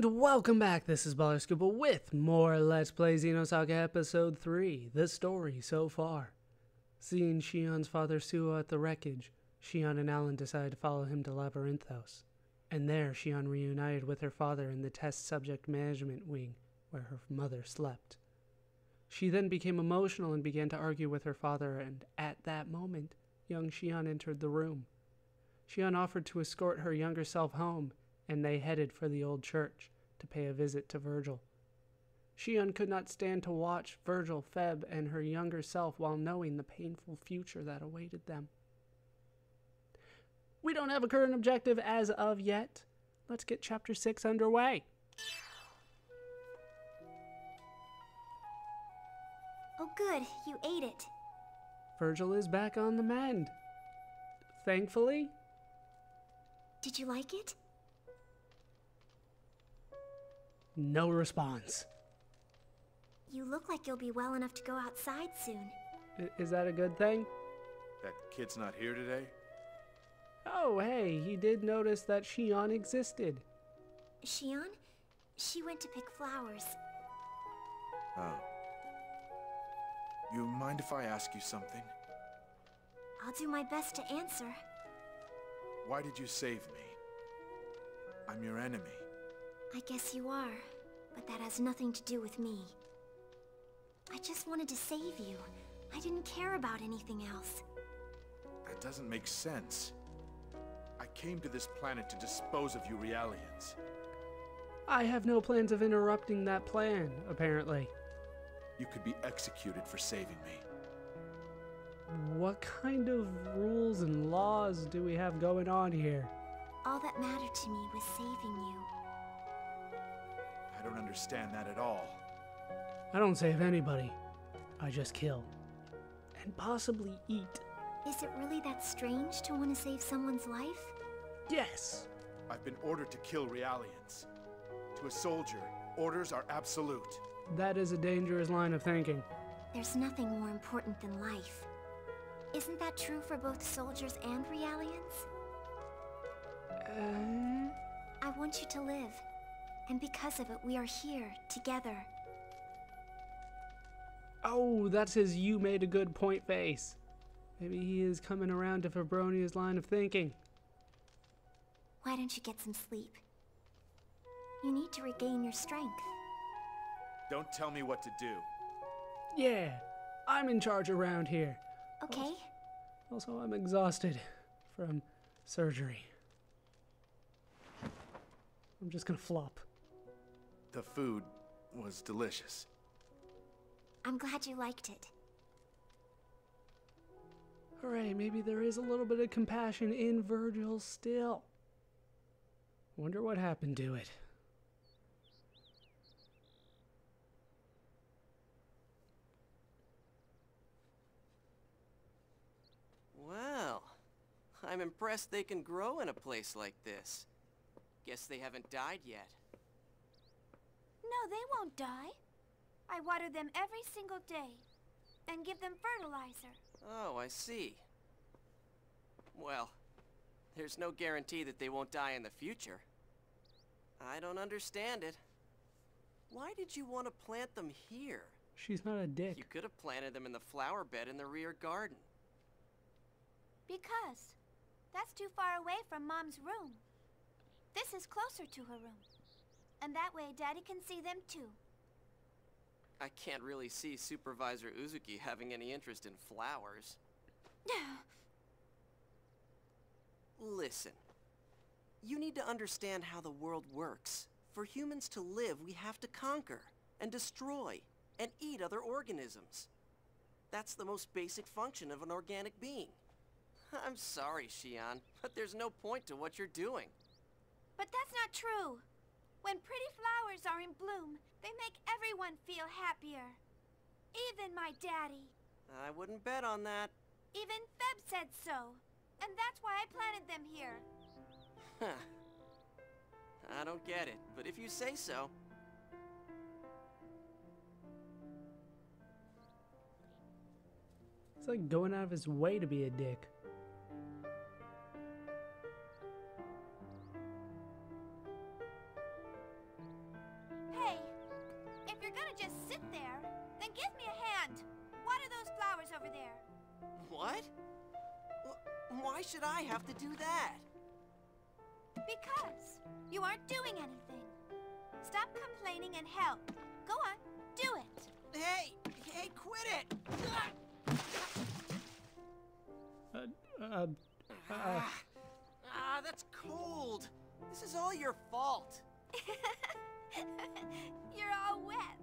And welcome back, this is Baller Scuba with more Let's Play Xenosaga Episode 3, The Story So Far. Seeing Shion's father Suo at the wreckage, Shion and Alan decided to follow him to Labyrinthos. And there, Shion reunited with her father in the test subject management wing, where her mother slept. She then became emotional and began to argue with her father, and at that moment, young Shion entered the room. Shion offered to escort her younger self home, and they headed for the old church to pay a visit to Virgil. Shion could not stand to watch Virgil, Feb, and her younger self while knowing the painful future that awaited them. We don't have a current objective as of yet. Let's get Chapter 6 underway. Oh good, you ate it. Virgil is back on the mend. Thankfully. Did you like it? No response. You look like you'll be well enough to go outside soon. Is that a good thing? That kid's not here today? Oh, hey, he did notice that Shion existed. Shion? She went to pick flowers. Oh. You mind if I ask you something? I'll do my best to answer. Why did you save me? I'm your enemy. I guess you are, but that has nothing to do with me. I just wanted to save you. I didn't care about anything else. That doesn't make sense. I came to this planet to dispose of you Realians. I have no plans of interrupting that plan, apparently. You could be executed for saving me. What kind of rules and laws do we have going on here? All that mattered to me was saving you. I don't understand that at all. I don't save anybody. I just kill. And possibly eat. Is it really that strange to want to save someone's life? Yes. I've been ordered to kill Realians. To a soldier, orders are absolute. That is a dangerous line of thinking. There's nothing more important than life. Isn't that true for both soldiers and Realians? I want you to live. And because of it, we are here, together. Oh, that's his "you made a good point" face. Maybe he is coming around to Febronia's line of thinking. Why don't you get some sleep? You need to regain your strength. Don't tell me what to do. Yeah, I'm in charge around here. Okay? Also, I'm exhausted from surgery. I'm just gonna flop. The food was delicious. I'm glad you liked it. Hooray, maybe there is a little bit of compassion in Virgil still. Wonder what happened to it. Well, I'm impressed they can grow in a place like this. Guess they haven't died yet. No, they won't die. I water them every single day and give them fertilizer. Oh, I see. Well, there's no guarantee that they won't die in the future. I don't understand it. Why did you want to plant them here? She's not a dick. You could have planted them in the flower bed in the rear garden. Because that's too far away from Mom's room. This is closer to her room. And that way Daddy can see them too. I can't really see Supervisor Uzuki having any interest in flowers. Listen. You need to understand how the world works. For humans to live, we have to conquer, and destroy, and eat other organisms. That's the most basic function of an organic being. I'm sorry, Shion, but there's no point to what you're doing. But that's not true. When pretty flowers are in bloom, they make everyone feel happier. Even my daddy. I wouldn't bet on that. Even Feb said so. And that's why I planted them here. I don't get it, but if you say so. It's like going out of his way to be a dick. Then give me a hand. Water those flowers over there. What? Why should I have to do that? Because you aren't doing anything. Stop complaining and help. Go on, do it. Hey, quit it! That's cold. This is all your fault. You're all wet.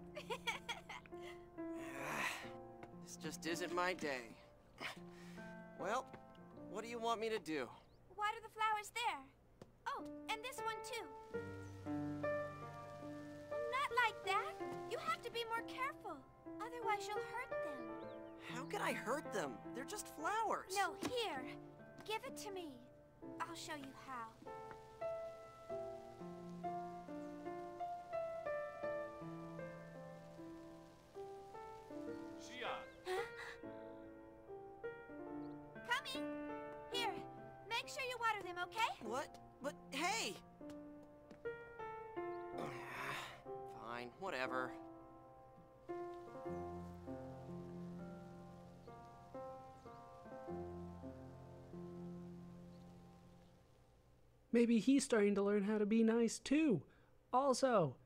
This just isn't my day. Well, what do you want me to do? Water the flowers there. Oh, and this one too. Not like that. You have to be more careful. Otherwise you'll hurt them. How can I hurt them? They're just flowers. No, here. Give it to me. I'll show you how. Coming! Here, make sure you water them, okay? What? But hey! Fine, whatever. Maybe he's starting to learn how to be nice too. Also,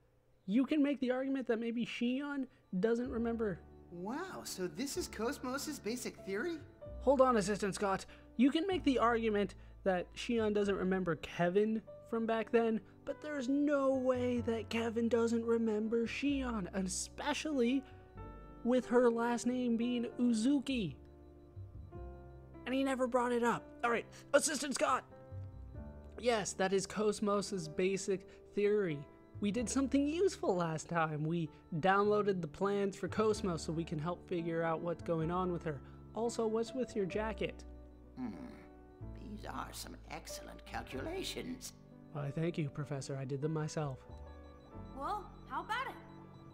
you can make the argument that maybe Shion doesn't remember. Wow, so this is Cosmos' basic theory? Hold on, Assistant Scott. You can make the argument that Shion doesn't remember Kevin from back then, but there's no way that Kevin doesn't remember Shion, especially with her last name being Uzuki. And he never brought it up. All right, Assistant Scott. Yes, that is Cosmos' basic theory. We did something useful last time. We downloaded the plans for Cosmos so we can help figure out what's going on with her. Also, what's with your jacket? These are some excellent calculations. Why, thank you, Professor. I did them myself. Well, how about it?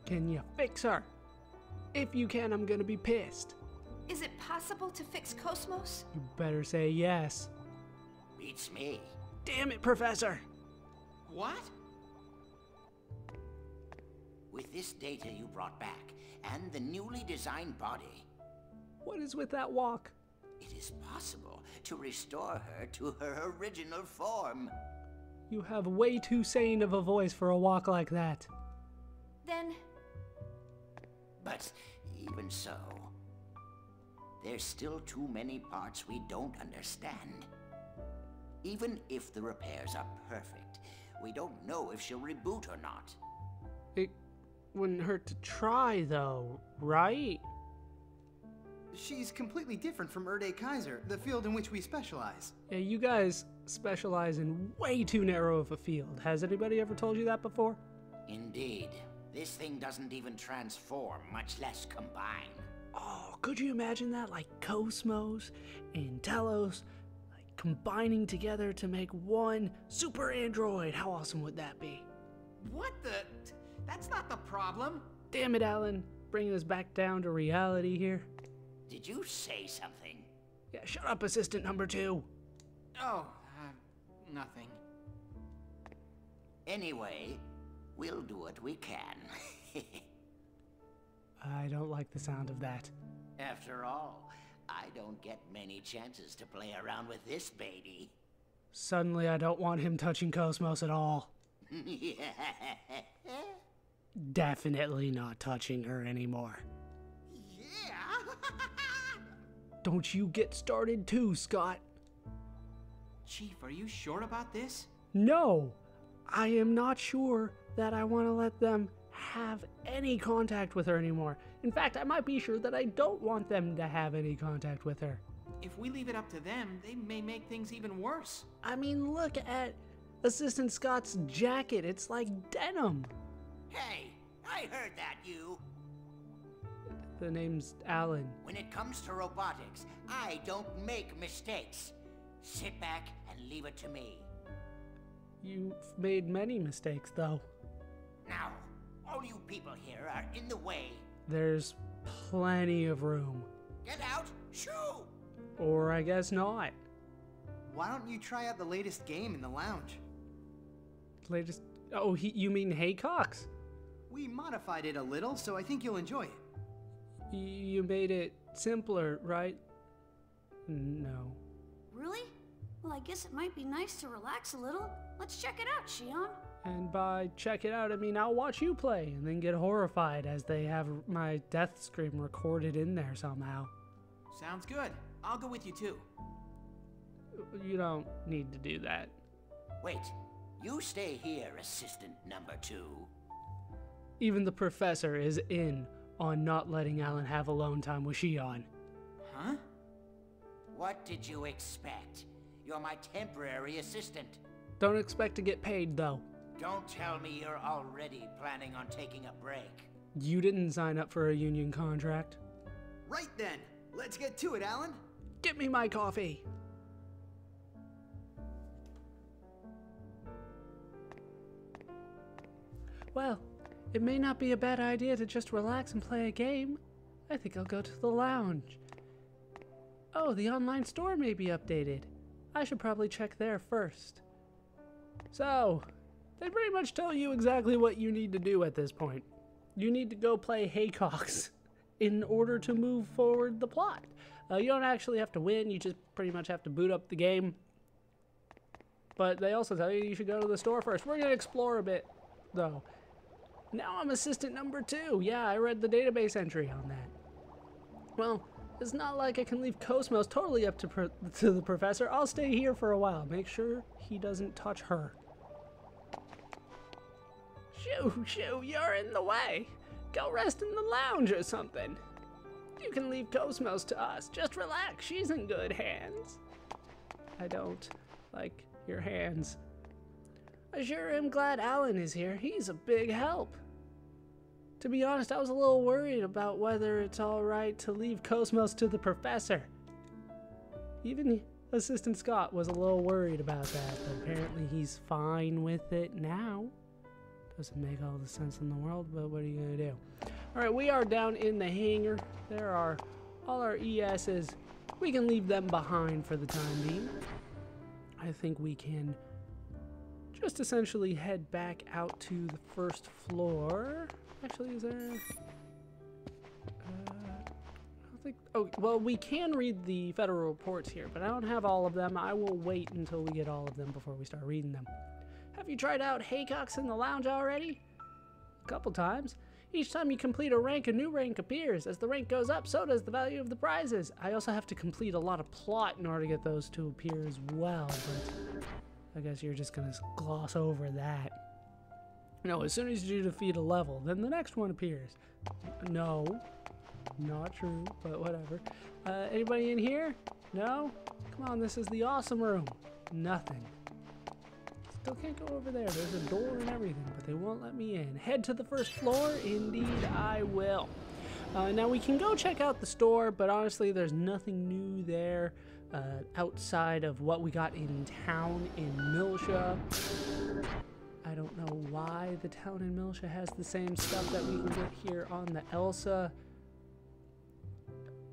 Can you fix her? If you can, I'm gonna be pissed. Is it possible to fix Cosmos? You better say yes. Beats me. Damn it, Professor! What? With this data you brought back, and the newly designed body, What is with that walk? it is possible to restore her to her original form. You have way too sane of a voice for a walk like that. Then, But even so, there's still too many parts we don't understand. Even if the repairs are perfect, we don't know if she'll reboot or not. It wouldn't hurt to try, though, right? She's completely different from Erde Kaiser, the field in which we specialize. Yeah, you guys specialize in way too narrow of a field. Has anybody ever told you that before? Indeed. This thing doesn't even transform, much less combine. Oh, could you imagine that? Like Cosmos and Telos, like combining together to make one super android. How awesome would that be? What the? That's not the problem. Damn it, Alan. Bringing us back down to reality here. Did you say something? Yeah, shut up, assistant number 2. Oh, nothing. Anyway, we'll do what we can. I don't like the sound of that. After all, I don't get many chances to play around with this baby. Suddenly, I don't want him touching Cosmos at all. Definitely not touching her anymore. Yeah. Don't you get started too, Scott. Chief, are you sure about this? No, I am not sure that I want to let them have any contact with her anymore. In fact, I might be sure that I don't want them to have any contact with her. If we leave it up to them, they may make things even worse. I mean, look at Assistant Scott's jacket. It's like denim. Hey, I heard that, you. The name's Alan. When it comes to robotics, I don't make mistakes. Sit back and leave it to me. You've made many mistakes, though. Now, all you people here are in the way. There's plenty of room. Get out! Shoo! Or I guess not. Why don't you try out the latest game in the lounge? Latest... Oh, you mean Haycox? We modified it a little, so I think you'll enjoy it. You made it simpler, right? No. Really? Well, I guess it might be nice to relax a little. Let's check it out, Xion. And by check it out, I mean I'll watch you play and then get horrified as they have my death scream recorded in there somehow. Sounds good. I'll go with you too. You don't need to do that. Wait, you stay here, assistant number 2. Even the professor is in on not letting Alan have alone time with Xion. Huh? What did you expect? You're my temporary assistant. Don't expect to get paid, though. Don't tell me you're already planning on taking a break. You didn't sign up for a union contract. Right then. Let's get to it, Alan. Get me my coffee. Well, it may not be a bad idea to just relax and play a game. I think I'll go to the lounge. Oh, the online store may be updated. I should probably check there first. So, they pretty much tell you exactly what you need to do at this point. You need to go play Haycocks in order to move forward the plot. You don't actually have to win, you just pretty much have to boot up the game. But they also tell you should go to the store first. We're going to explore a bit, though. Now I'm assistant number 2. Yeah, I read the database entry on that. Well, it's not like I can leave Cosmos totally up to the professor. I'll stay here for a while. Make sure he doesn't touch her. Shoo, you're in the way. Go rest in the lounge or something. You can leave Cosmos to us. Just relax. She's in good hands. I don't like your hands. I sure am glad Alan is here. He's a big help. To be honest, I was a little worried about whether it's alright to leave Cosmos to the professor. Even Assistant Scott was a little worried about that, but apparently he's fine with it now. Doesn't make all the sense in the world, but what are you gonna do? Alright, we are down in the hangar. There are all our ESs. We can leave them behind for the time being. I think we can just essentially head back out to the first floor. Actually, is there... I don't think... Oh, well, we can read the federal reports here, but I don't have all of them. I will wait until we get all of them before we start reading them. Have you tried out Haycocks in the lounge already? A couple times. Each time you complete a rank, a new rank appears. As the rank goes up, so does the value of the prizes. I also have to complete a lot of plot in order to get those to appear as well, but I guess you're just gonna gloss over that. No, as soon as you defeat a level, then the next one appears. No, not true, but whatever. Anybody in here? No? Come on, this is the awesome room. Nothing. Still can't go over there. There's a door and everything, but they won't let me in. Head to the first floor? Indeed, I will. Now, we can go check out the store, but honestly, there's nothing new there outside of what we got in town in Milsha. I don't know why the town in Milsha has the same stuff that we can get here on the Elsa.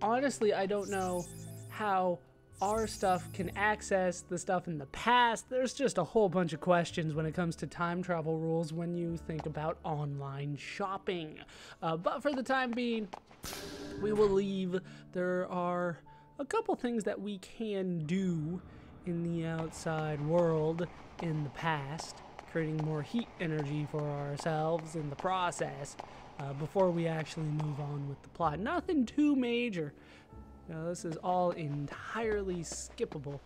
Honestly, I don't know how our stuff can access the stuff in the past. There's just a whole bunch of questions when it comes to time travel rules when you think about online shopping. But for the time being, we will leave. There are a couple things that we can do in the outside world in the past, creating more heat energy for ourselves in the process before we actually move on with the plot. Nothing too major. This is all entirely skippable.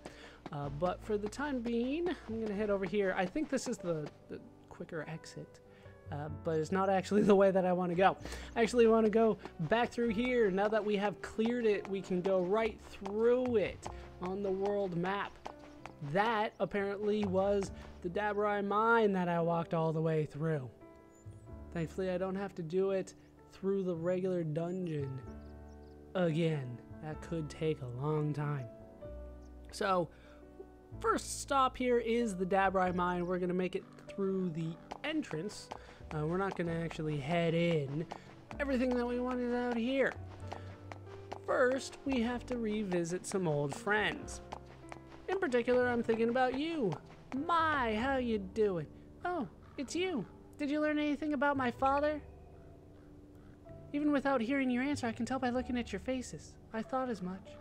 But for the time being, I'm going to head over here. I think this is the quicker exit. But it's not actually the way that I want to go. I actually want to go back through here. Now that we have cleared it, we can go right through it on the world map. That apparently was the Dabrai mine that I walked all the way through. Thankfully, I don't have to do it through the regular dungeon again. That could take a long time. So, first stop here is the Dabrai mine. We're going to make it through the entrance. We're not going to actually head in. Everything that we want is out here. First, we have to revisit some old friends. In particular, I'm thinking about you. My, how you doing? Oh, it's you. Did you learn anything about my father? Even without hearing your answer, I can tell by looking at your faces. I thought as much.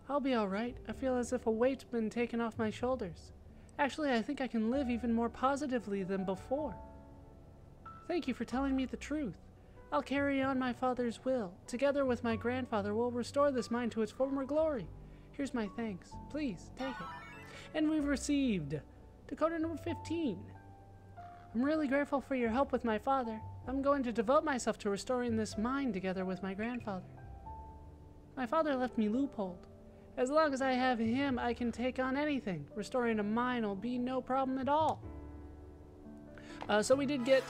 I'll be alright. I feel as if a weight's been taken off my shoulders. Actually, I think I can live even more positively than before. Thank you for telling me the truth. I'll carry on my father's will. Together with my grandfather, we'll restore this mine to its former glory. Here's my thanks. Please, take it. And we've received Dakota number 15. I'm really grateful for your help with my father. I'm going to devote myself to restoring this mine together with my grandfather. My father left me loopholed. As long as I have him, I can take on anything. Restoring a mine will be no problem at all. So we did get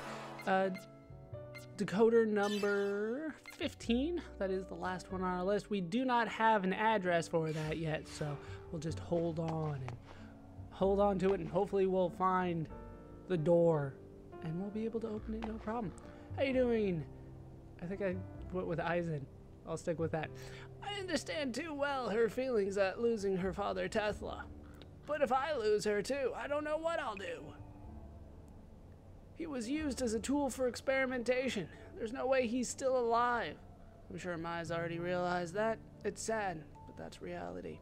decoder number 15. That is the last one on our list. We do not have an address for that yet, so we'll just hold on to it, and hopefully we'll find the door and we'll be able to open it no problem. How you doing? I think I went with Eisen. I'll stick with that. I understand too well her feelings at losing her father Tesla. But if I lose her too, I don't know what I'll do. He was used as a tool for experimentation. There's no way he's still alive. I'm sure Mai's already realized that. It's sad, but that's reality.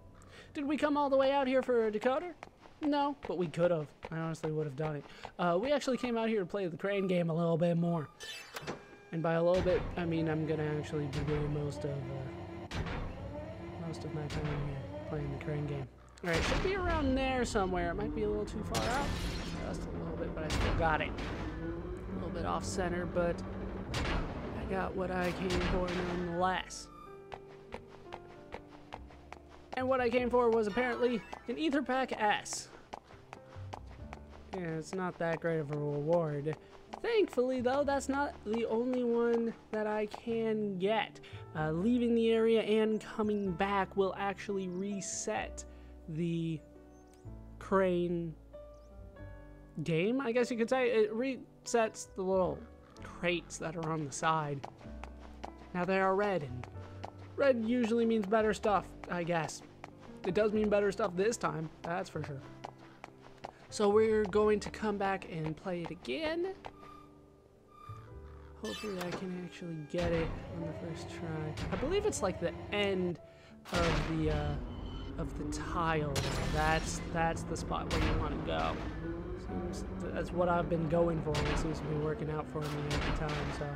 Did we come all the way out here for a decoder? No, but we could have. I honestly would have done it. We actually came out here to play the crane game a little bit more. And by a little bit, I mean I'm going to actually be doing most of my time here playing the crane game. Alright, should be around there somewhere. It might be a little too far out. Just a little bit, but I still got it. A little bit off center, but I got what I came for nonetheless. And what I came for was apparently an Ether Pack S. Yeah, it's not that great of a reward. Thankfully, though, that's not the only one that I can get. Leaving the area and coming back will actually reset the crane game, I guess you could say. It resets the little crates that are on the side. Now they are red, and red usually means better stuff, I guess. It does mean better stuff this time, that's for sure. So we're going to come back and play it again. Hopefully I can actually get it on the first try. I believe it's like the end of the tile. That's the spot where you want to go. That's what I've been going for, and it seems to be working out for me every time, so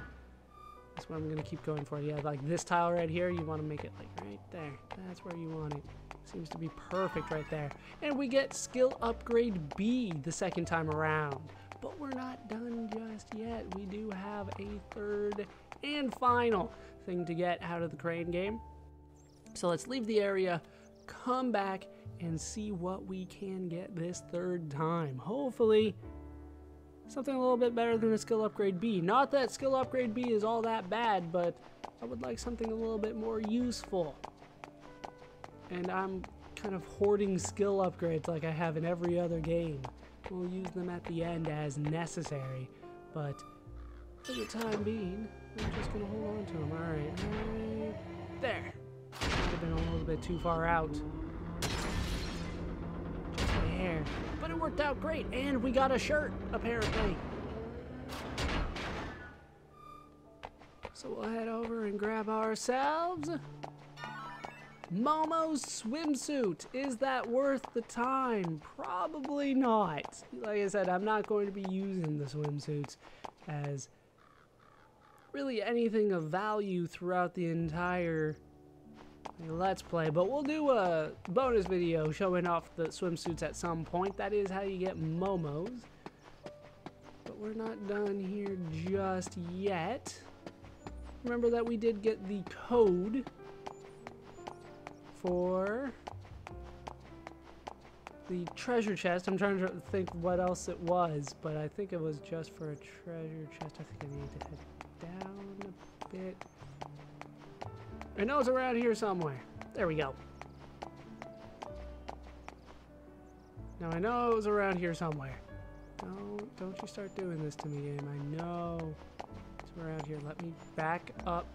that's what I'm gonna keep going for. Yeah, like this tile right here, you want to make it like right there. That's where you want it. Seems to be perfect right there. And we get skill upgrade B the second time around. But we're not done just yet. We do have a third and final thing to get out of the crane game. So let's leave the area, come back, and see what we can get this third time. Hopefully, something a little bit better than a skill upgrade B. Not that skill upgrade B is all that bad, but I would like something a little bit more useful. And I'm kind of hoarding skill upgrades like I have in every other game. We'll use them at the end as necessary, but for the time being, I'm just gonna hold on to them. Alright, right there. Might have been a little bit too far out. Just a hair. But it worked out great, and we got a shirt, apparently. So we'll head over and grab ourselves Momo's swimsuit. Is that worth the time? Probably not. Like I said, I'm not going to be using the swimsuits as really anything of value throughout the entire Let's Play, but we'll do a bonus video showing off the swimsuits at some point. That is how you get Momos. But we're not done here just yet. Remember that we did get the code for the treasure chest. I'm trying to think what else it was, but I think it was just for a treasure chest. I think I need to head down a bit. I know it's around here somewhere. There we go. Now I know it was around here somewhere. Don't you start doing this to me, game. I know it's around here. Let me back up.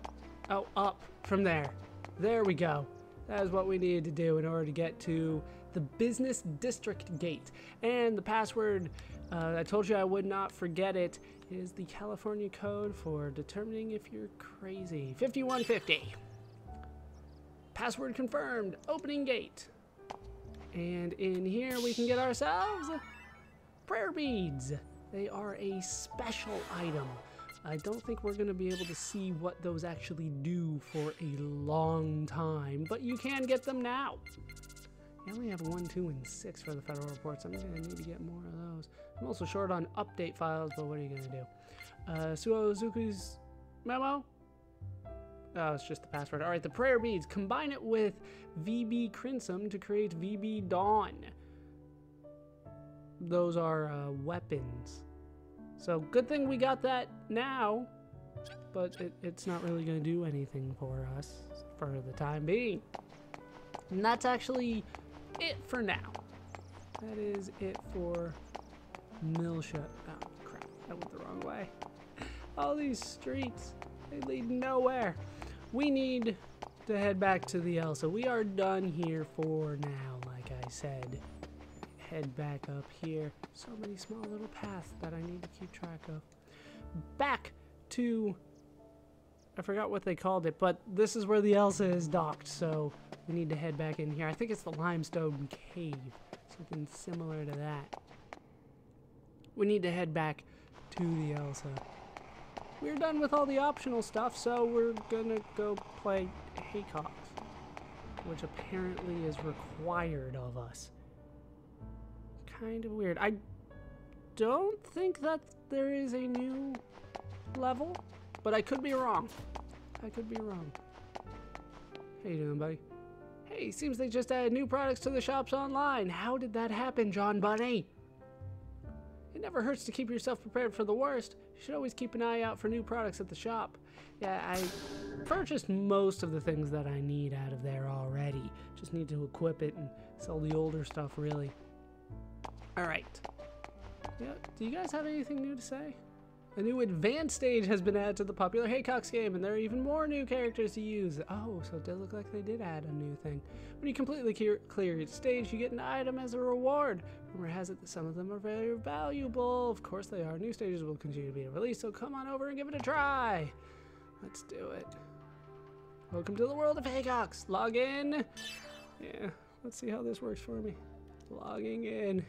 Oh, up from there. There we go. That is what we needed to do in order to get to the business district gate. And the password I told you I would not forget it. It is the California code for determining if you're crazy. 5150. Password confirmed. Opening gate. And in here we can get ourselves prayer beads. They are a special item. I don't think we're going to be able to see what those actually do for a long time, but you can get them now. I only have 1, 2, and 6 for the federal reports. I'm going to need to get more of those. I'm also short on update files, but what are you going to do? Suozuku's memo? Oh, it's just the password. All right, the prayer beads. Combine it with VB Crimson to create VB Dawn. Those are weapons. So good thing we got that now, but it's not really going to do anything for us for the time being. And that's actually it for now. That is it for Milsha. Oh, crap. I went the wrong way. All these streets, they lead nowhere. We need to head back to the Elsa. We are done here for now, like I said. Head back up here. So many small little paths that I need to keep track of. Back to... I forgot what they called it, but this is where the Elsa is docked, so we need to head back in here. I think it's the limestone cave, something similar to that. We need to head back to the Elsa. We're done with all the optional stuff, so we're gonna go play Haycock, which apparently is required of us. Kind of weird. I don't think that there is a new level, but I could be wrong. I could be wrong. How you doing, buddy? Hey, seems they just added new products to the shops online. How did that happen, John Bunny? It never hurts to keep yourself prepared for the worst. You should always keep an eye out for new products at the shop. Yeah, I purchased most of the things that I need out of there already. Just need to equip it and sell the older stuff, really. Alright. Yeah, do you guys have anything new to say? A new advanced stage has been added to the popular Haycock's game, and there are even more new characters to use. Oh, so it does look like they did add a new thing. When you completely clear each stage, you get an item as a reward. Rumor has it that some of them are very valuable. Of course they are. New stages will continue to be released, so come on over and give it a try. Let's do it. Welcome to the world of Haycock's. Log in. Yeah, let's see how this works for me. Logging in.